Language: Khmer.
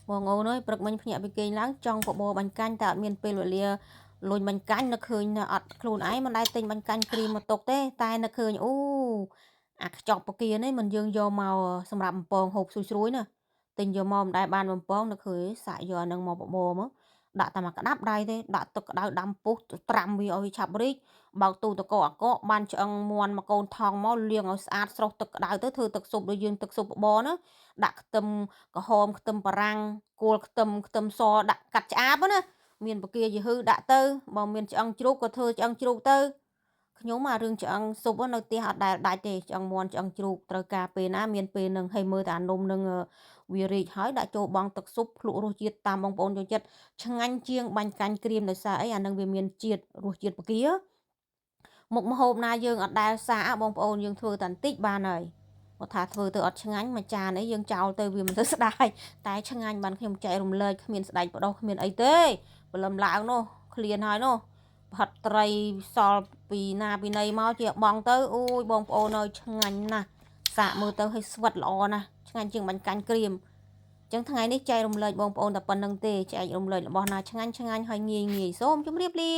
បងអូនơiព្រឹកមិញភ្ញាក់ពីគេងឡើងចង់បបរបាញ់កាញ់តែអត់មានពេលវេលាលុញបាញ់កាញ់នឹកឃើញអត់ខ្លួនឯងមិនដែលទិញបាញ់កាញ់គ្រីមមកទុកទេតែនឹកឃើញអូអាខ្ចប់ពគានេះមិនយើងយកមកសម្រាប់បំពងហូបស្រួយៗណាទិញយកមកមិនដែលបានបំពងនឹកឃើញសាក់យកអានឹងមកបបរមកដាក់តែមកក្តាប់ដៃទេដាក់ទឹកក្តៅដាំពុះត្រាំវាឲ្យឆាប់រីកបើកទូទឹកកកអាកកបានឆ្អឹងមាន់មកកូនថងមកលាងឲ្យស្អាតស្រុះទឹកក្តៅទៅធ្វើទឹកស៊ុបដូចយើងទឹកស៊ុបបបរណាដាក់ខ្ទឹមក្រហមខ្ទឹមបារាំងគល់ខ្ទឹមសដាក់កាត់ឆ្អាបណាមានបកាយហឺដាក់ទៅបើមានឆ្អឹងជ្រូកក៏ធ្វើឆ្អឹងជ្រូកទៅខ្ញុំអារឿងឆ្អឹងស៊ុបនៅផ្ទះអត់ដែលដាច់ទេឆ្អឹងមាន់ឆ្អឹងជ្រូកត្រូវការពេលណាមានពេលនឹងឲ្យមើលតែអានំនឹងវារីកហើយដាក់ចូលបង់ទឹកស៊ុបភ្លក់រសជាតិតាមបងប្អូនចូលចិត្តឆ្ងាញ់ជាងបាញ់កាញ់ក្រៀមដោយសារអីអានឹងវាមានជាតិរសជាតិបកាមុខម្ហូបណាយើងអត់ដែលសាកបងប្អូនយើងធ្វើតែបន្តិចបានហើយគាត់ថាធ្វើទៅអត់ឆ្ងាញ់មួយចានអីយើងចោលទៅវាមិនទៅស្ដាយតែឆ្ងាញ់បានខ្ញុំចែករំលែកគ្មានស្ដាច់បដោះគ្មានអីទេព្រលឹមឡើងនោះឃ្លានហើយនោះផាត់ត្រីសល់ពីណាពីណីមកជាបងទៅអូយបងប្អូនអើយឆ្ងាញ់ណាស់សាកមើលទៅឲ្យស្វិតល្អណាស់ឆ្ងាញ់ជាងបាញ់កាញ់ក្រៀមចឹងថ្ងៃនេះចែករំលែកបងប្អូនតែប៉ុណ្្នឹងទេចែករំលែករបស់ណាឆ្ងាញ់ហើយងាយសូមជម្រាបលា